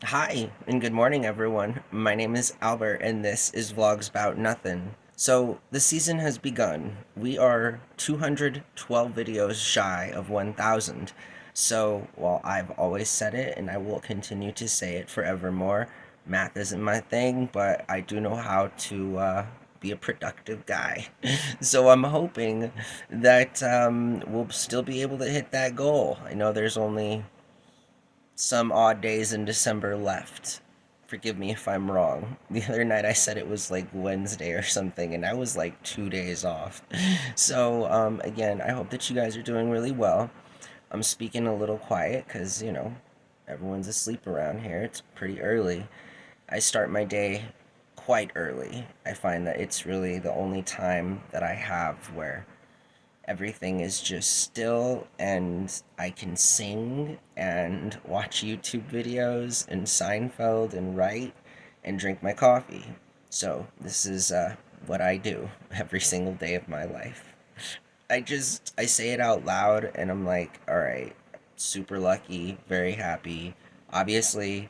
Hi, and good morning, everyone. My name is Albert, and this is Vlogs About Nothing. So, the season has begun. We are 212 videos shy of 1,000. So, while I've always said it, and I will continue to say it forevermore, math isn't my thing, but I do know how to be a productive guy. So, I'm hoping that we'll still be able to hit that goal. I know there's only some odd days in December left. Forgive me if I'm wrong. The other night I said it was like Wednesday or something, and I was like 2 days off. So, again, I hope that you guys are doing really well. I'm speaking a little quiet because, everyone's asleep around here. It's pretty early. I start my day quite early. I find that it's really the only time that I have where everything is just still and I can sing and watch YouTube videos and Seinfeld and write and drink my coffee. So, this is what I do every single day of my life. I say it out loud and I'm like, all right, super lucky, very happy. Obviously,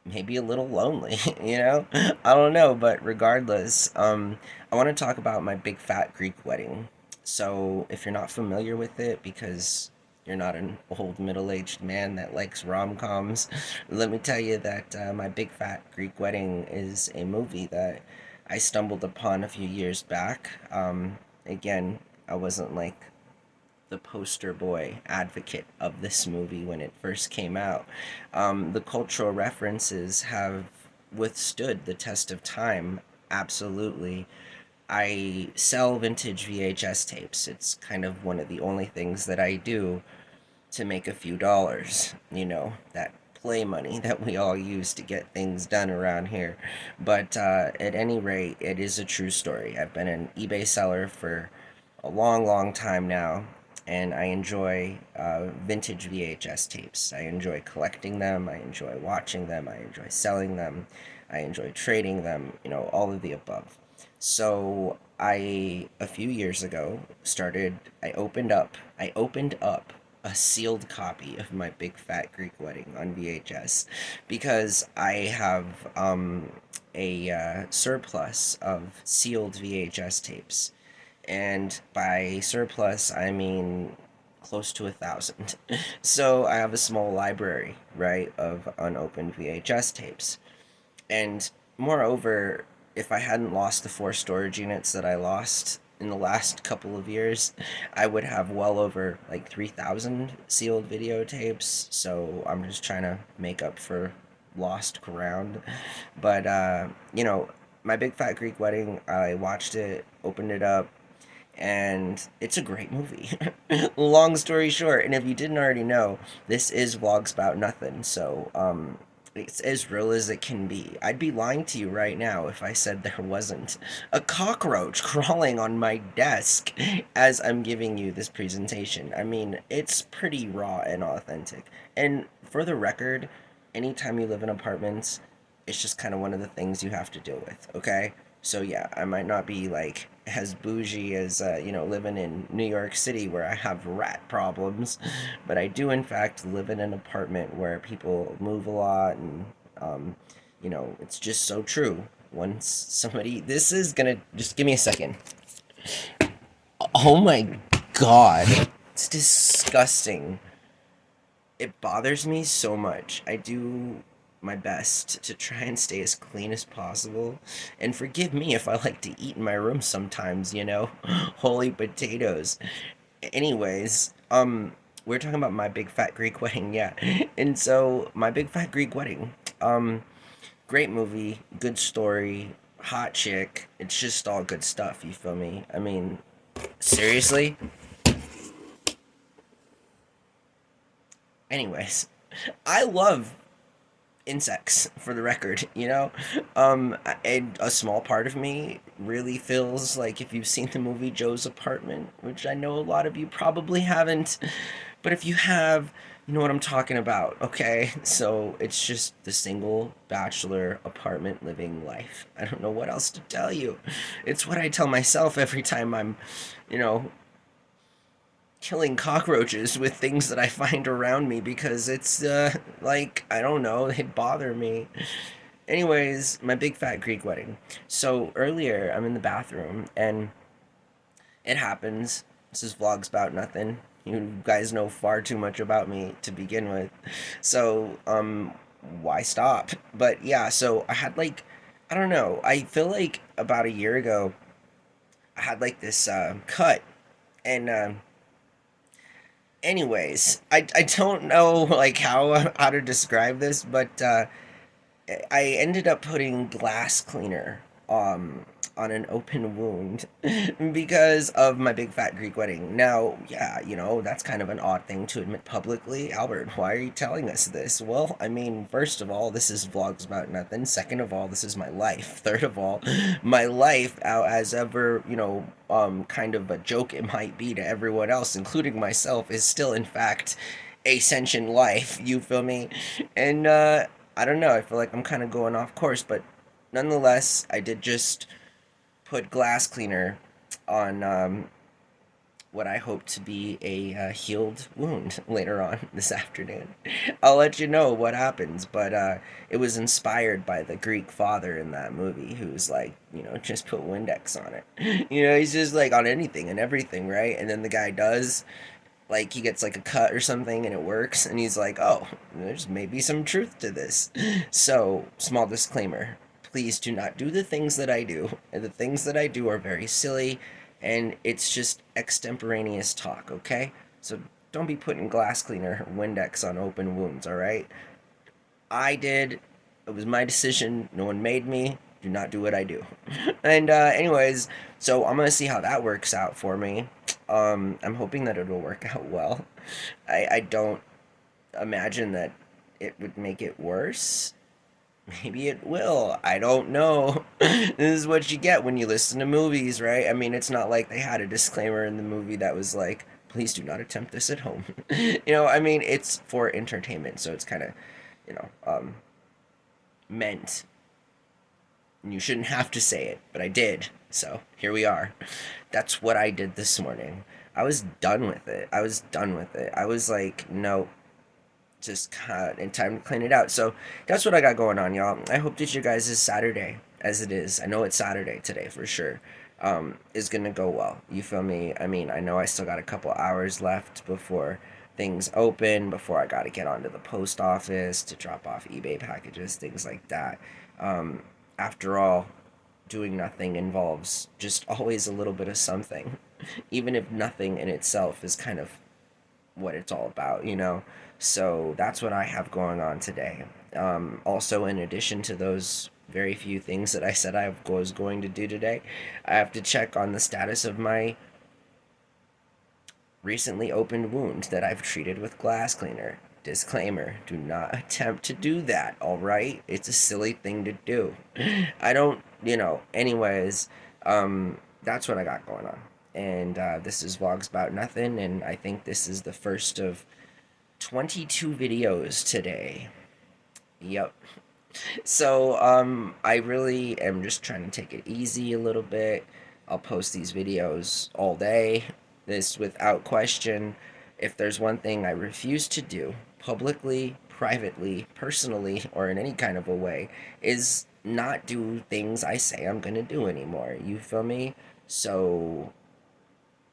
maybe a little lonely, you know? I don't know, but regardless, I want to talk about my big fat Greek wedding. So, if you're not familiar with it, because you're not an old middle aged man that likes rom coms, let me tell you that my big fat Greek wedding is a movie that I stumbled upon a few years back. Again, I wasn't like the poster boy advocate of this movie when it first came out. The cultural references have withstood the test of time, absolutely. I sell vintage VHS tapes. It's kind of one of the only things that I do to make a few dollars, that play money that we all use to get things done around here. But at any rate, it is a true story. I've been an eBay seller for a long, long time now, and I enjoy vintage VHS tapes. I enjoy collecting them, I enjoy watching them, I enjoy selling them, I enjoy trading them, all of the above. So a few years ago, I opened up a sealed copy of my Big Fat Greek Wedding on VHS because I have a surplus of sealed VHS tapes, and by surplus I mean close to 1,000. So I have a small library, right, of unopened VHS tapes. And moreover, if I hadn't lost the four storage units that I lost in the last couple of years, I would have well over like 3,000 sealed videotapes. So I'm just trying to make up for lost ground. But, my Big Fat Greek Wedding, I watched it, opened it up, and it's a great movie. Long story short, and if you didn't already know, this is Vlogs About Nothing, so it's as real as it can be. I'd be lying to you right now if I said there wasn't a cockroach crawling on my desk as I'm giving you this presentation. I mean, it's pretty raw and authentic. And for the record, anytime you live in apartments, it's just kind of one of the things you have to deal with, okay? So yeah, I might not be like as bougie as living in New York City where I have rat problems, but I do in fact live in an apartment where people move a lot, and it's just so true. Once somebody, this is gonna just give me a second. Oh my god, it's disgusting. It bothers me so much. I do my best to try and stay as clean as possible. And forgive me if I like to eat in my room sometimes, Holy potatoes. Anyways, we're talking about my big fat Greek wedding, yeah. And so my big fat Greek wedding. Great movie, good story, hot chick. It's just all good stuff, you feel me? I mean, seriously? Anyways, I love insects for the record, and a small part of me really feels like, if you've seen the movie Joe's Apartment, which I know a lot of you probably haven't, but if you have, you know what I'm talking about. Okay, so it's just the single bachelor apartment living life. I don't know what else to tell you. It's what I tell myself every time I'm, you know killing cockroaches with things that I find around me because it's like I don't know, they bother me. Anyways, my big fat Greek wedding. So earlier, I'm in the bathroom and it happens. This is vlogs about nothing. You guys know far too much about me to begin with. So, why stop? But yeah, so I had like, I don't know. I feel like about a year ago, I had like this cut. And, anyways, I don't know like how to describe this, but I ended up putting glass cleaner on an open wound because of my big fat Greek wedding. Now, yeah, that's kind of an odd thing to admit publicly. Albert, why are you telling us this? Well, I mean, first of all, this is vlogs about nothing. Second of all, this is my life. Third of all, my life, as ever, kind of a joke it might be to everyone else, including myself, is still in fact a sentient life. You feel me? And I don't know. I feel like I'm kind of going off course, but nonetheless, I did just put glass cleaner on what I hope to be a healed wound later on this afternoon. I'll let you know what happens, but it was inspired by the Greek father in that movie who's like, just put Windex on it. He's just like on anything and everything, right? And then the guy does, like he gets like a cut or something and it works and he's like, oh, there's maybe some truth to this. So small disclaimer, please do not do the things that I do, and the things that I do are very silly and it's just extemporaneous talk, okay? So don't be putting glass cleaner Windex on open wounds, all right? I did. It was my decision. No one made me. Do not do what I do. And anyways, so I'm gonna see how that works out for me. I'm hoping that it'll work out well. I don't imagine that it would make it worse. Maybe it will. I don't know. This is what you get when you listen to movies, right? I mean, it's not like they had a disclaimer in the movie that was like, please do not attempt this at home. I mean, it's for entertainment, so it's kind of, you know, um, meant. You shouldn't have to say it, but I did. So here we are. That's what I did this morning. I was done with it. I was done with it. I was like, no, just cut and time to clean it out. So that's what I got going on, y'all. I hope that you guys' is Saturday, as it is. I know it's Saturday today for sure. Is gonna go well. You feel me? I mean, I know I still got a couple hours left before things open, before I gotta get onto the post office to drop off eBay packages, things like that. Um, After all, doing nothing involves just always a little bit of something, even if nothing in itself is kind of what it's all about. So that's what I have going on today. Also, in addition to those very few things that I said I was going to do today, I have to check on the status of my recently opened wound that I've treated with glass cleaner. Disclaimer, do not attempt to do that, alright? It's a silly thing to do. I don't, anyways, that's what I got going on. And this is Vlogs About Nothing, and I think this is the first of 22 videos today. Yep. So, I really am just trying to take it easy a little bit. I'll post these videos all day. This without question. If there's one thing I refuse to do, publicly, privately, personally, or in any kind of a way, is not do things I say I'm gonna do anymore. You feel me? So,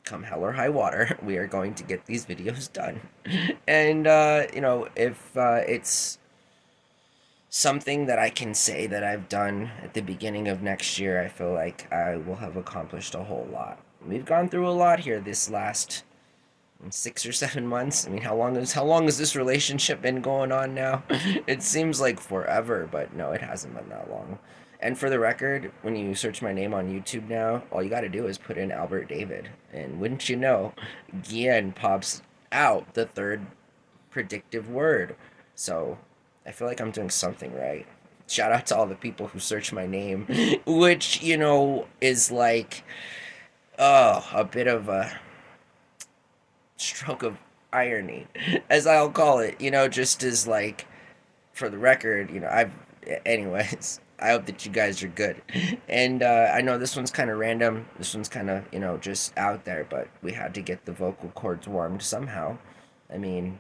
come hell or high water, we are going to get these videos done. And, if it's something that I can say that I've done at the beginning of next year, I feel like I will have accomplished a whole lot. We've gone through a lot here this last 6 or 7 months. I mean, how long has this relationship been going on now? It seems like forever, but no, it hasn't been that long. And for the record, when you search my name on YouTube now, all you got to do is put in Albert David, and wouldn't you know, Gian pops out the third predictive word. So I feel like I'm doing something right. Shout out to all the people who search my name, which is like, oh, a bit of a stroke of irony, as I'll call it, just as like, for the record, I've, anyways, I hope that you guys are good. And I know this one's kind of random. This one's kind of, just out there, but we had to get the vocal cords warmed somehow. I mean,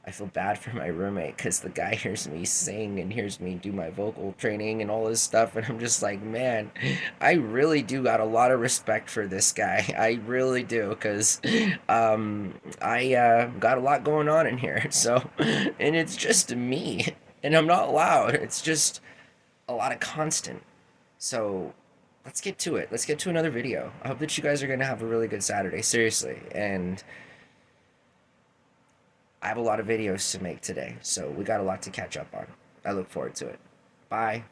I feel bad for my roommate because the guy hears me sing and hears me do my vocal training and all this stuff, and I'm just like, man, I really do got a lot of respect for this guy. I really do, because I got a lot going on in here. So, and it's just me, and I'm not loud. It's just a lot of constant. So, let's get to it. Let's get to another video. I hope that you guys are gonna have a really good Saturday, seriously, and I have a lot of videos to make today, so we got a lot to catch up on. I look forward to it. Bye.